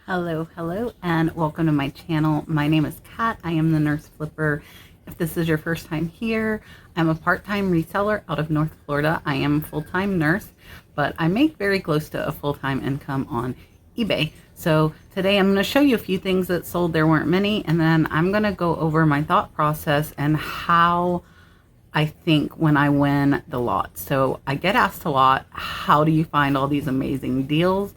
Hello, and welcome to my channel. My name is Kat. I am the Nurse Flipper. If this is your first time here, I'm a part-time reseller out of North Florida. I am a full-time nurse, but I make very close to a full-time income on eBay. So today I'm going to show you a few things that sold. There weren't many, and then I'm going to go over my thought process and how I think when I win the lot. So I get asked a lot, how do you find all these amazing deals?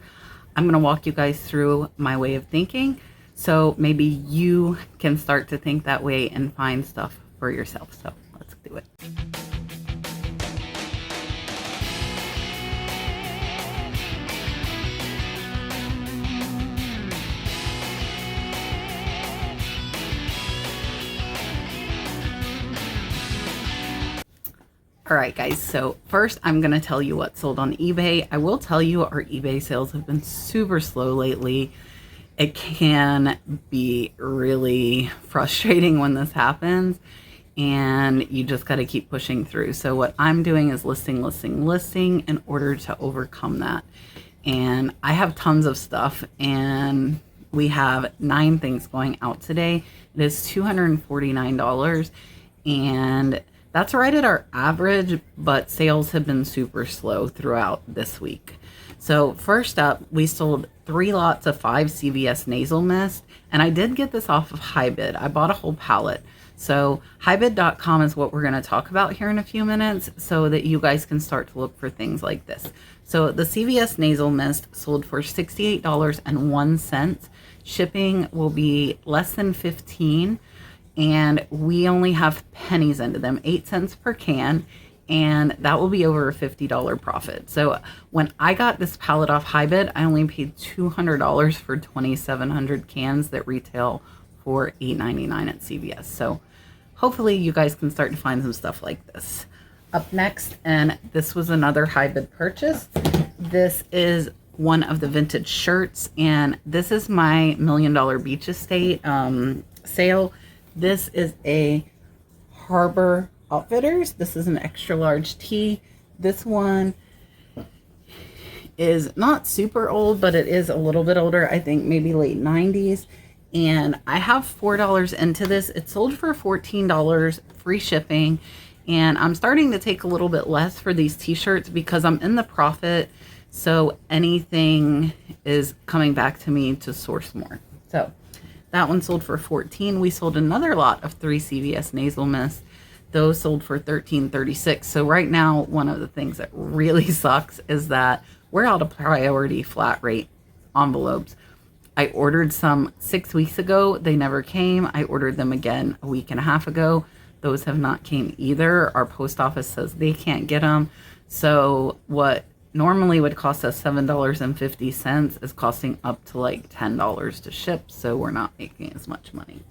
I'm going to walk you guys through my way of thinking, so maybe you can start to think that way and find stuff for yourself. So let's do it. All right, guys, so first I'm going to tell you what sold on eBay. I will tell you our eBay sales have been super slow lately. It can be really frustrating when this happens, and you just got to keep pushing through. So what I'm doing is listing in order to overcome that. And I have tons of stuff, and we have 9 things going out today. It is $249, and that's right at our average, but sales have been super slow throughout this week. So first up, we sold 3 lots of 5 CVS nasal mist, and I did get this off of HiBid. I bought a whole pallet. So HiBid.com is what we're going to talk about here in a few minutes, so that you guys can start to look for things like this. So the CVS nasal mist sold for $68.01. Shipping will be less than $15, and we only have pennies into them, 8 cents per can, and that will be over a $50 profit. So when I got this pallet off HiBid, I only paid $200 for 2,700 cans that retail for $8.99 at CVS. So hopefully you guys can start to find some stuff like this. Up next, and this was another HiBid purchase. This is one of the vintage shirts, and this is my $1 Million Beach Estate sale. This is a Harbor Outfitters. This is an extra large tee. This one is not super old, but it is a little bit older. I think maybe late 90s. And I have $4 into this. It sold for $14, free shipping. And I'm starting to take a little bit less for these t-shirts because I'm in the profit. So anything is coming back to me to source more. So that one sold for $14. We sold another lot of 3 CVS nasal mist. Those sold for $13.36. So right now, one of the things that really sucks is that we're out of priority flat rate envelopes. I ordered some 6 weeks ago. They never came. I ordered them again a week and a half ago. Those have not came either. Our post office says they can't get them. So what normally would cost us $7.50 is costing up to like $10 to ship, so we're not making as much money.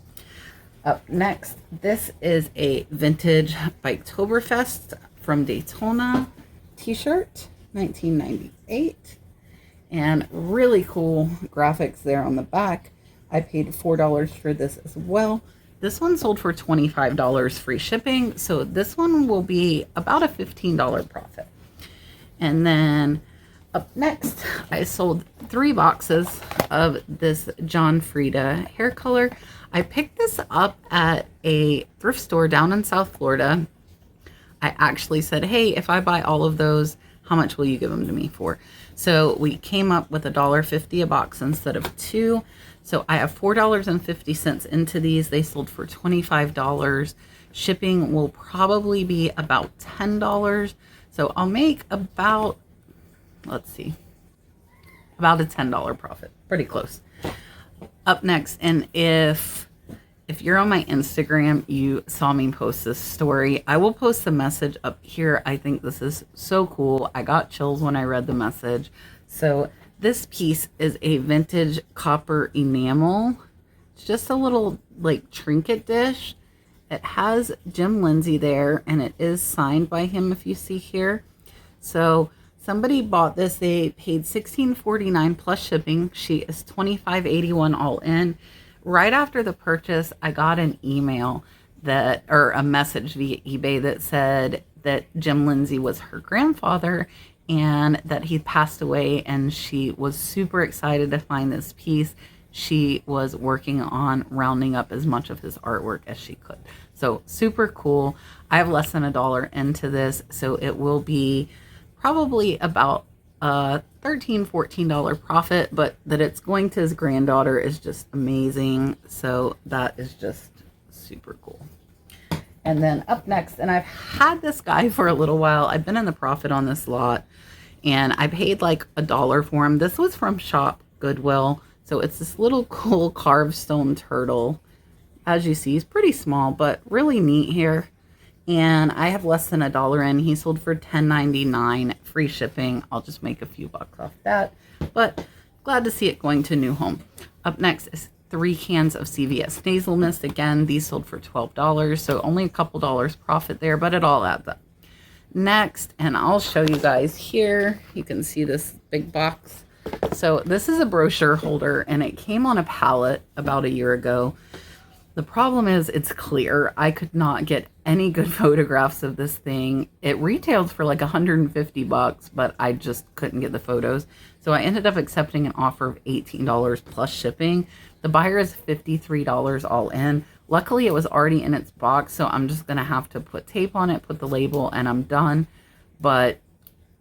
Up next, this is a vintage Biketoberfest from Daytona t-shirt, 1998, and really cool graphics there on the back. I paid $4 for this as well. This one sold for $25 free shipping, so this one will be about a $15 profit. And then up next, I sold 3 boxes of this John Frieda hair color. I picked this up at a thrift store down in South Florida. I actually said, hey, if I buy all of those, how much will you give them to me for? So we came up with $1.50 a box instead of 2. So I have $4.50 into these. They sold for $25. Shipping will probably be about $10. So I'll make about, let's see, about a $10 profit. Pretty close. Up next, and if you're on my Instagram, you saw me post this story. I will post the message up here. I think this is so cool. I got chills when I read the message. So this piece is a vintage copper enamel. It's just a little like trinket dish. It has Jim Lindsay there, and it is signed by him, if you see here. So somebody bought this. They paid $16.49 plus shipping. She is $25.81 all in. Right after the purchase, I got an email or a message via eBay that said that Jim Lindsay was her grandfather, and that he passed away, and she was super excited to find this piece. She was working on rounding up as much of his artwork as she could. So super cool. I have less than $1 into this, so it will be probably about a $13-14 profit, but that it's going to his granddaughter is just amazing. So that is just super cool. And then up next, and I've had this guy for a little while. I've been in the profit on this lot, and I paid like $1 for him. This was from Shop Goodwill. So it's this little cool carved stone turtle. As you see, he's pretty small, but really neat here. And I have less than $1 in. He sold for $10.99, free shipping. I'll just make a few bucks off that, but glad to see it going to a new home. Up next is 3 cans of CVS Nasal Mist. Again, these sold for $12, so only a couple dollars profit there, but it all adds up. Next, and I'll show you guys here, you can see this big box. So this is a brochure holder, and it came on a pallet about a year ago. The problem is it's clear. I could not get any good photographs of this thing. It retailed for like 150 bucks, but I just couldn't get the photos. So I ended up accepting an offer of $18 plus shipping. The buyer is $53 all in. Luckily, it was already in its box, so I'm just going to have to put tape on it, put the label, and I'm done. But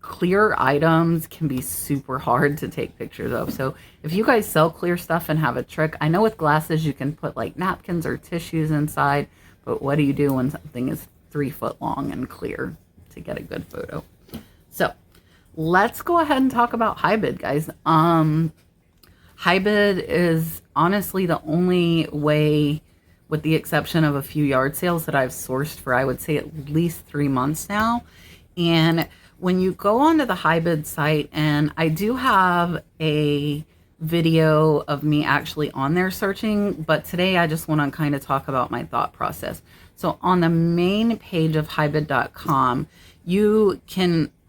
clear items can be super hard to take pictures of. So if you guys sell clear stuff and have a trick, I know with glasses you can put like napkins or tissues inside, but what do you do when something is 3 foot long and clear to get a good photo? So let's go ahead and talk about HiBid, guys. HiBid is honestly the only way, with the exception of a few yard sales, that I've sourced for, I would say, at least 3 months now. And when you go onto the HiBid site, and I do have a video of me actually on there searching, but today I just want to kind of talk about my thought process. So on the main page of HiBid.com,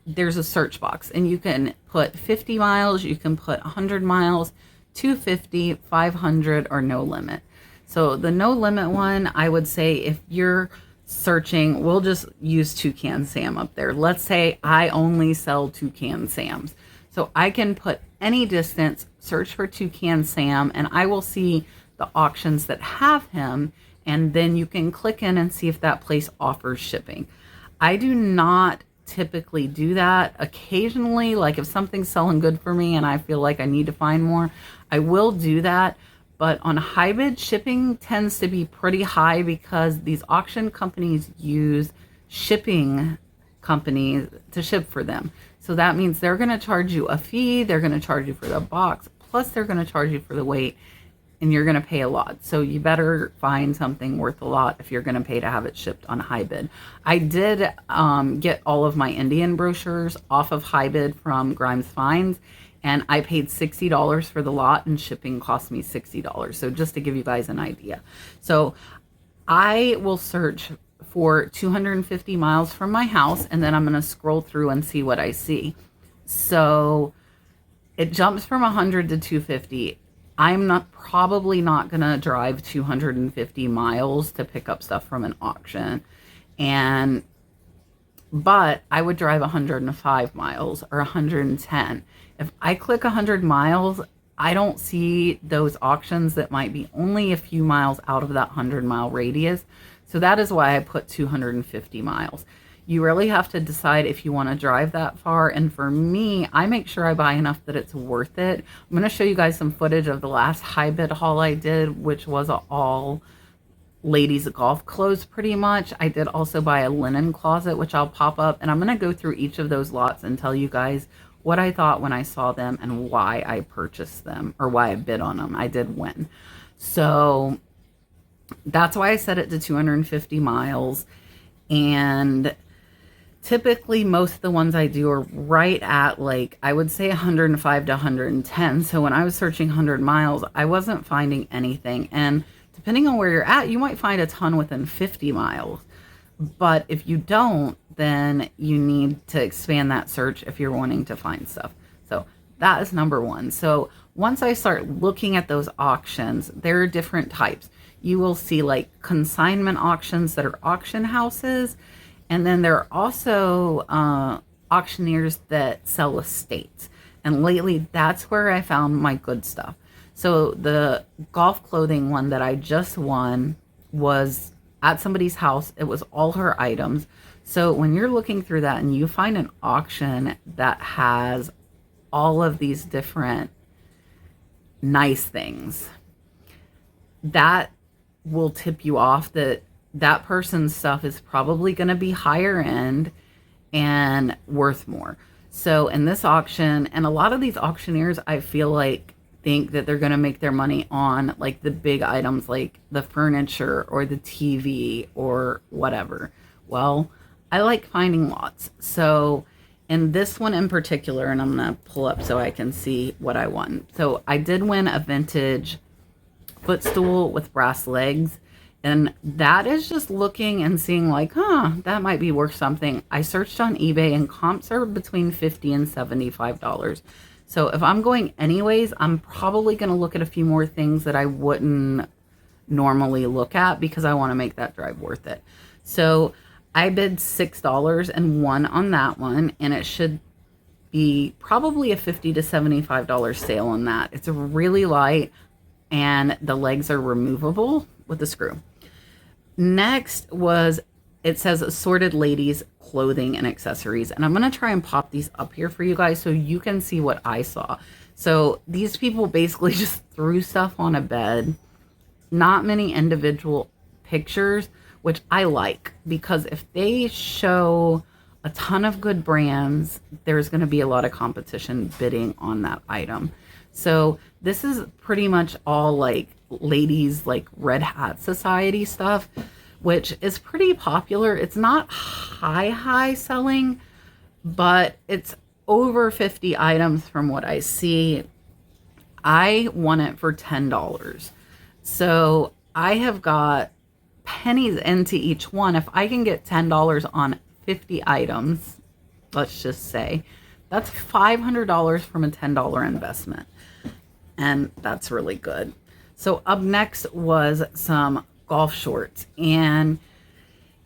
there's a search box, and you can put 50 miles, you can put 100 miles, 250, 500, or no limit. So the no limit one, I would say if you're searching, we'll just use Toucan Sam up there. Let's say I only sell Toucan Sams. So I can put any distance, search for Toucan Sam, and I will see the auctions that have him, and then you can click in and see if that place offers shipping. I do not typically do that. Occasionally, like if something's selling good for me and I feel like I need to find more, I will do that. But on HiBid, shipping tends to be pretty high because these auction companies use shipping companies to ship for them. So that means they're going to charge you a fee, they're going to charge you for the box, plus they're going to charge you for the weight, and you're going to pay a lot. So you better find something worth a lot if you're going to pay to have it shipped on HiBid. I did get all of my Indian brochures off of HiBid from Grimes Finds, and I paid $60 for the lot, and shipping cost me $60. So just to give you guys an idea. So I will search for 250 miles from my house, and then I'm going to scroll through and see what I see. So it jumps from 100 to 250. I'm probably not going to drive 250 miles to pick up stuff from an auction. But I would drive 105 miles or 110. If I click 100 miles, I don't see those auctions that might be only a few miles out of that 100-mile radius. So that is why I put 250 miles. You really have to decide if you want to drive that far. And for me, I make sure I buy enough that it's worth it. I'm going to show you guys some footage of the last HiBid haul I did, which was all ladies golf clothes pretty much. I did also buy a linen closet, which I'll pop up. And I'm going to go through each of those lots and tell you guys what I thought when I saw them and why I purchased them, or why I bid on them. I did win. So that's why I set it to 250 miles. And typically most of the ones I do are right at, like, I would say 105 to 110. So when I was searching 100 miles, I wasn't finding anything. And depending on where you're at, you might find a ton within 50 miles. But if you don't, then you need to expand that search if you're wanting to find stuff. So that is number one. So once I start looking at those auctions, there are different types. You will see like consignment auctions that are auction houses. And then there are also auctioneers that sell estates. And lately, that's where I found my good stuff. So the golf clothing one that I just won was at somebody's house. It was all her items. So when you're looking through that and you find an auction that has all of these different nice things, that will tip you off that that person's stuff is probably going to be higher end and worth more. So in this auction, and a lot of these auctioneers, I feel like think that they're going to make their money on like the big items like the furniture or the TV or whatever. Well, I like finding lots. So in this one in particular, and I'm going to pull up so I can see what I won. So I did win a vintage footstool with brass legs. And that is just looking and seeing like, that might be worth something. I searched on eBay and comps are between $50 and $75. So if I'm going anyways, I'm probably going to look at a few more things that I wouldn't normally look at because I want to make that drive worth it. So I bid $6 and won on that one, and it should be probably a $50 to $75 sale on that. It's really light and the legs are removable with the screw. Next was, it says assorted ladies clothing and accessories, and I'm going to try and pop these up here for you guys so you can see what I saw. So these people basically just threw stuff on a bed, not many individual pictures, which I like, because if they show a ton of good brands, there's going to be a lot of competition bidding on that item. So this is pretty much all like ladies like Red Hat Society stuff, which is pretty popular. It's not high selling, but it's over 50 items from what I see. I won it for $10. So I have got pennies into each one. If I can get $10 on 50 items, let's just say, that's $500 from a $10 investment. And that's really good. So up next was some golf shorts. And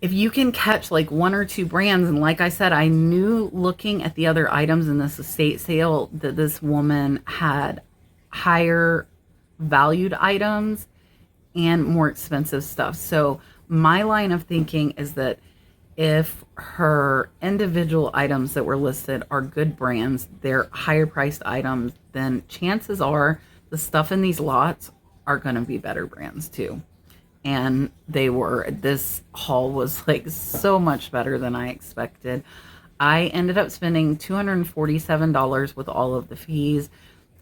if you can catch like one or two brands, and like I said, I knew looking at the other items in this estate sale that this woman had higher valued items and more expensive stuff. So my line of thinking is that if her individual items that were listed are good brands, they're higher priced items, then chances are the stuff in these lots are going to be better brands too. And they were. This haul was like so much better than I expected. I ended up spending $247 with all of the fees,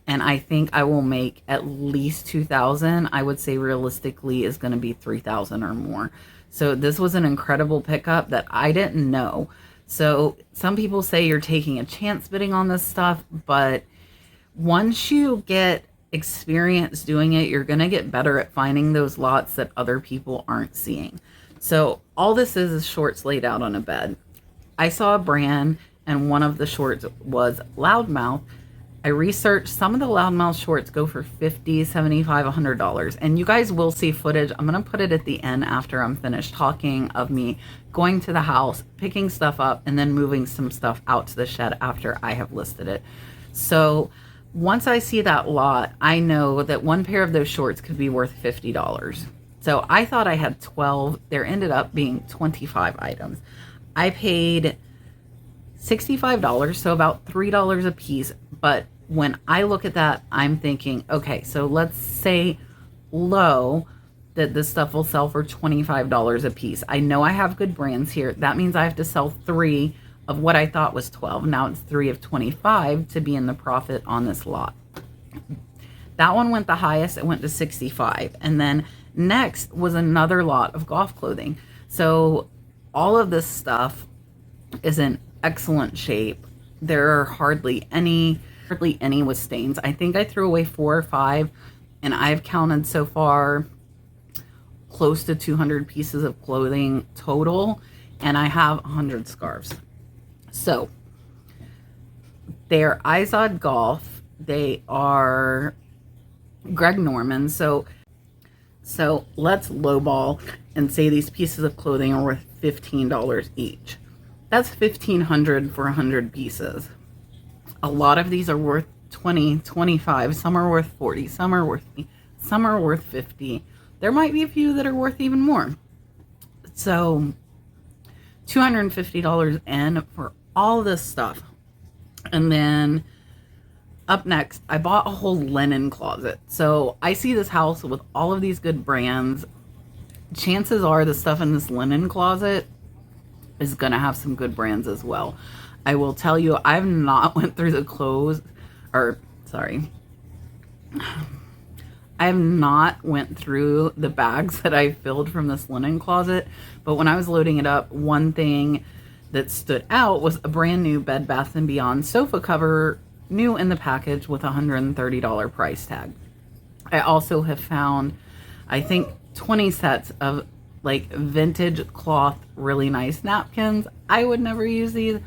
and I think I will make at least $2,000. I would say realistically is going to be $3,000 or more. So this was an incredible pickup that I didn't know. So some people say you're taking a chance bidding on this stuff, but once you get experience doing it, you're going to get better at finding those lots that other people aren't seeing. So all this is shorts laid out on a bed. I saw a brand, and one of the shorts was Loudmouth. I researched, some of the Loudmouth shorts go for $50, $75, $100. And you guys will see footage. I'm going to put it at the end after I'm finished talking of me going to the house, picking stuff up, and then moving some stuff out to the shed after I have listed it. So once I see that lot, I know that one pair of those shorts could be worth $50. So I thought I had 12. There ended up being 25 items. I paid $65, so about $3 a piece. But when I look at that, I'm thinking, okay, so let's say low that this stuff will sell for $25 a piece. I know I have good brands here. That means I have to sell 3 of what I thought was 12. Now it's 3 of 25 to be in the profit on this lot. That one went the highest. It went to 65. And then next was another lot of golf clothing. So all of this stuff is in excellent shape. There are hardly any with stains. I think I threw away 4 or 5, and I've counted so far close to 200 pieces of clothing total, and I have 100 scarves. So they're Izod Golf. They are Greg Norman. So let's lowball and say these pieces of clothing are worth $15 each. That's 1,500 for 100 pieces. A lot of these are worth 20, 25. Some are worth 40. Some are worth 50. There might be a few that are worth even more. So $250 in for all this stuff. And then up next, I bought a whole linen closet. So I see this house with all of these good brands. Chances are the stuff in this linen closet is going to have some good brands as well. I will tell you, I've not went through the clothes, or sorry, I have not went through the bags that I filled from this linen closet, but when I was loading it up, one thing that stood out was a brand new Bed Bath & Beyond sofa cover, new in the package with a $130 price tag. I also have found, I think, 20 sets of like vintage cloth, really nice napkins. I would never use these.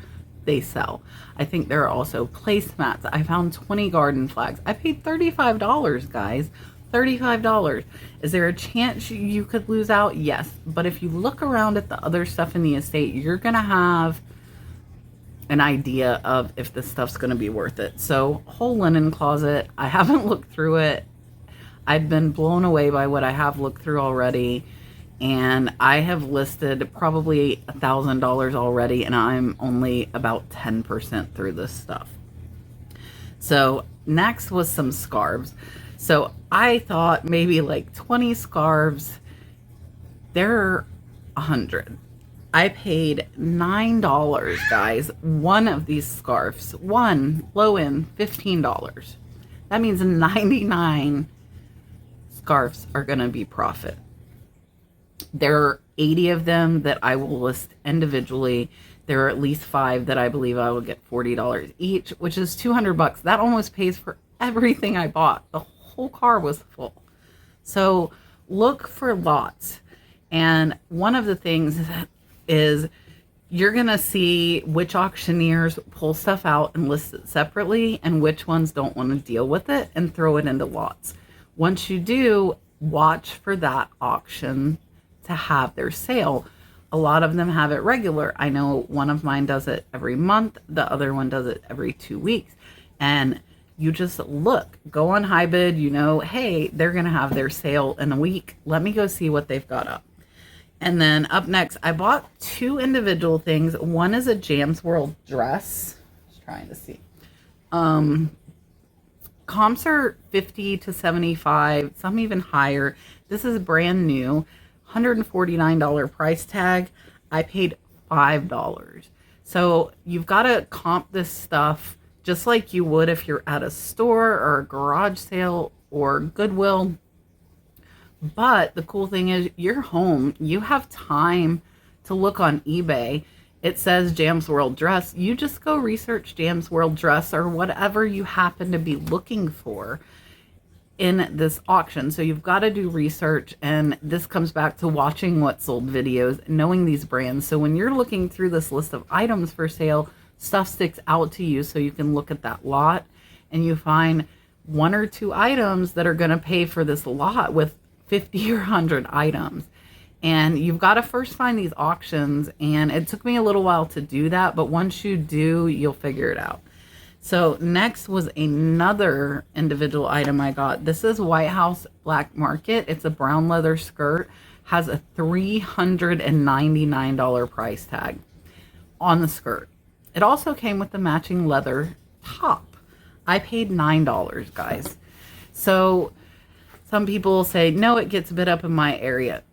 They sell. I think there are also placemats. I found 20 garden flags. I paid $35, guys. $35. Is there a chance you could lose out? Yes. But if you look around at the other stuff in the estate, you're going to have an idea of if this stuff's going to be worth it. So, whole linen closet. I haven't looked through it. I've been blown away by what I have looked through already. And I have listed probably $1,000 already, and I'm only about 10% through this stuff. So next was some scarves. So I thought maybe like 20 scarves. They're 100. I paid $9, guys. One of these scarves, one low end, $15. That means 99 scarves are going to be profit. There are 80 of them that I will list individually. There are at least 5 that I believe I will get $40 each, which is $200. That almost pays for everything I bought. The whole car was full. So look for lots. And one of the things is you're going to see which auctioneers pull stuff out and list it separately and which ones don't want to deal with it and throw it into lots. Once you do, watch for that auction to have their sale. A lot of them have it regular. I know one of mine does it every month. The other one does it every 2 weeks. And you just look, go on HiBid, you know, hey, they're going to have their sale in a week. Let me go see what they've got up. And then up next, I bought 2 individual things. One is a Jam's World dress. Just trying to see. Comps are 50 to 75, some even higher. This is brand new. $149 price tag. I paid $5. So you've got to comp this stuff just like you would if you're at a store or a garage sale or Goodwill. But the cool thing is you're home. You have time to look on eBay. It says Jam's World dress. You just go research Jam's World dress or whatever you happen to be looking for in this auction. So you've got to do research, and this comes back to watching what sold videos, knowing these brands. So when you're looking through this list of items for sale, stuff sticks out to you so you can look at that lot and you find 1 or 2 items that are going to pay for this lot with 50 or 100 items. And you've got to first find these auctions, and it took me a little while to do that, but once you do, you'll figure it out. So next was another individual item I got. This is White House Black Market. It's a brown leather skirt, has a $399 price tag on the skirt. It also came with the matching leather top. I paid $9, guys. So some people say, no, it gets bid up in my area.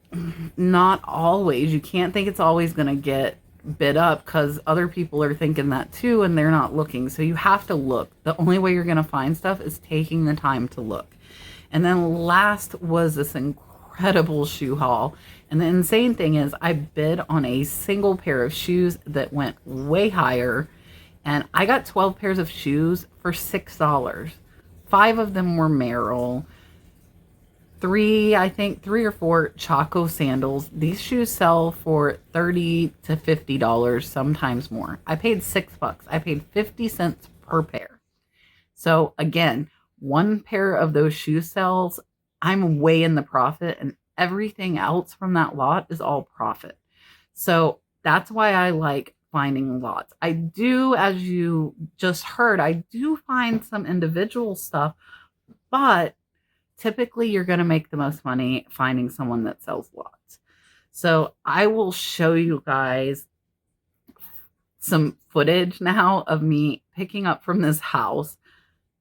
Not always. You can't think it's always going to get bid up because other people are thinking that too and they're not looking. So you have to look. The only way you're going to find stuff is taking the time to look. And then last was this incredible shoe haul. And the insane thing is I bid on a single pair of shoes that went way higher, and I got 12 pairs of shoes for $6. 5 of them were Merrill. 3 or 4 Chaco sandals. These shoes sell for $30 to $50, sometimes more. I paid $6. I paid 50 cents per pair. So again, 1 pair of those shoe sells, I'm way in the profit, and everything else from that lot is all profit. So that's why I like finding lots. I do, as you just heard, I do find some individual stuff, but typically you're going to make the most money finding someone that sells lots. So I will show you guys some footage now of me picking up from this house,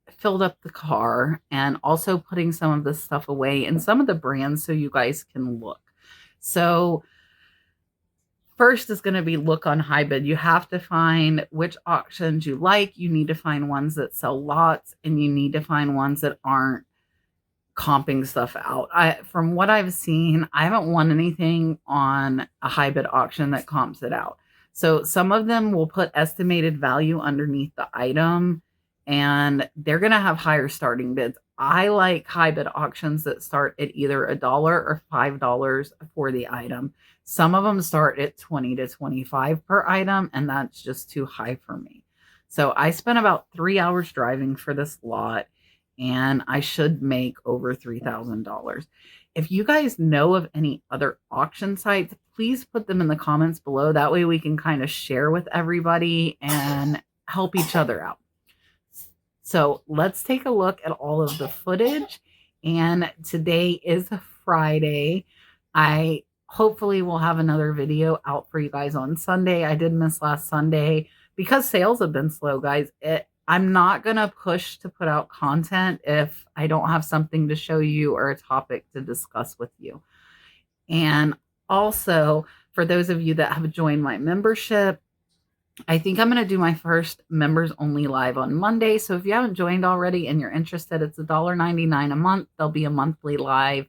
filled up the car, and also putting some of this stuff away in some of the brands so you guys can look. So first is going to be look on HiBid. You have to find which auctions you like. You need to find ones that sell lots, and you need to find ones that aren't comping stuff out. From what I've seen, I haven't won anything on a HiBid auction that comps it out. So some of them will put estimated value underneath the item, and they're going to have higher starting bids. I like HiBid auctions that start at either $1 or $5 for the item. Some of them start at 20 to 25 per item, and that's just too high for me. So I spent about 3 hours driving for this lot, and I should make over $3,000. If you guys know of any other auction sites, please put them in the comments below. That way we can kind of share with everybody and help each other out. So let's take a look at all of the footage. And today is Friday. I hopefully will have another video out for you guys on Sunday. I did miss last Sunday because sales have been slow, guys. I'm not going to push to put out content if I don't have something to show you or a topic to discuss with you. And also, for those of you that have joined my membership, I think I'm going to do my first members only live on Monday. So if you haven't joined already and you're interested, it's $1.99 a month. There'll be a monthly live,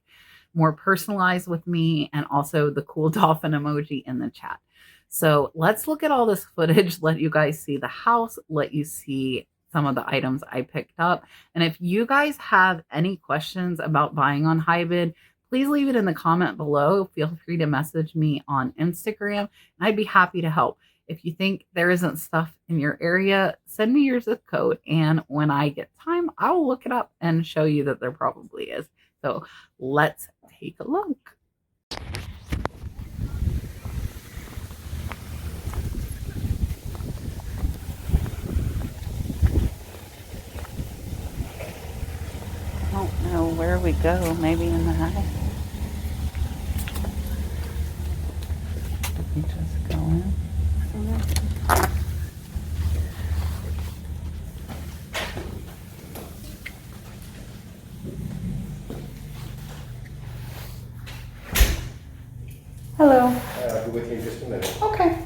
more personalized with me, and also the cool dolphin emoji in the chat. So let's look at all this footage, let you guys see the house, let you see some of the items I picked up. And if you guys have any questions about buying on HiBid, please leave it in the comment below. Feel free to message me on Instagram, and I'd be happy to help. If you think there isn't stuff in your area, send me your zip code, and when I get time, I'll look it up and show you that there probably is. So let's take a look. I don't know where we go, maybe in the house. We just go in. Hello. I'll be with you in just a minute. Okay.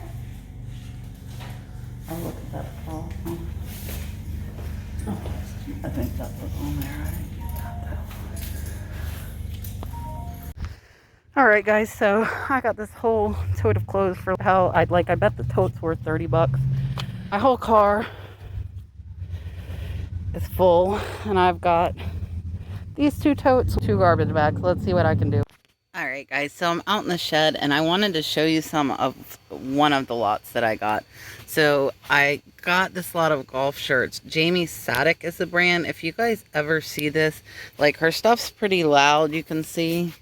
I'll look at that fall. Oh, I think that was on there. I didn't get that though. All right, guys. So I got this whole tote of clothes for hell. I bet the tote's worth 30 bucks. My whole car is full, and I've got these 2 totes, 2 garbage bags. Let's see what I can do. All right, guys, so I'm out in the shed, and I wanted to show you some of one of the lots that I got. So I got this lot of golf shirts. Jamie Sadek is the brand. If you guys ever see this, like, her stuff's pretty loud. You can see,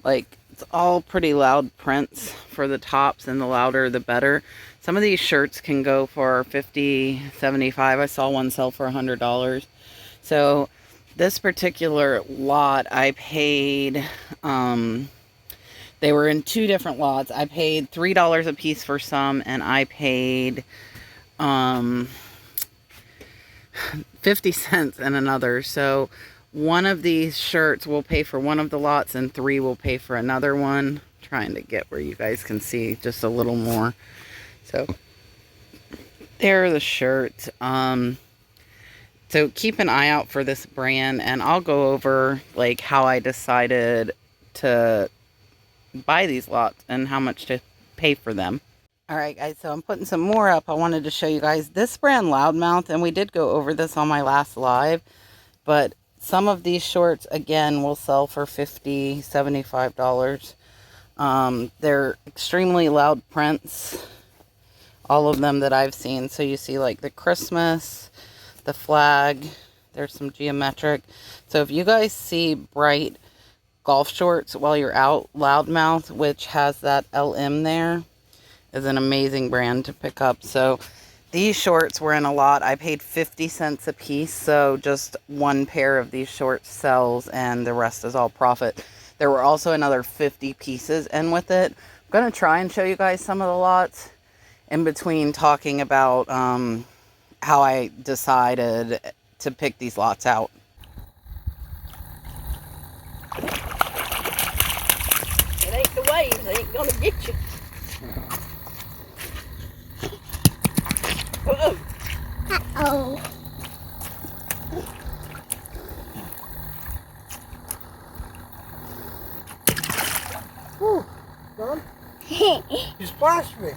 like, it's all pretty loud prints for the tops, and the louder the better. Some of these shirts can go for $50, $75. I saw one sell for $100. So this particular lot, I paid, they were in 2 different lots. I paid $3 a piece for some, and I paid 50 cents in another. So one of these shirts will pay for one of the lots, and 3 will pay for another one. Trying to get where you guys can see just a little more. So there are the shirts. So keep an eye out for this brand, and I'll go over like how I decided to buy these lots and how much to pay for them. All right, guys, so I'm putting some more up. I wanted to show you guys this brand Loudmouth, and we did go over this on my last live, but some of these shorts, again, will sell for $50, $75. They're extremely loud prints, all of them that I've seen. So you see like the Christmas, the flag, there's some geometric. So if you guys see bright golf shorts while you're out, Loudmouth, which has that LM there, is an amazing brand to pick up. So these shorts were in a lot. I paid 50 cents a piece, so just one pair of these shorts sells and the rest is all profit. There were also another 50 pieces in with it. I'm going to try and show you guys some of the lots in between talking about how I decided to pick these lots out. It ain't the waves, they ain't gonna get you. Oh. Whew, Don, you splashed me.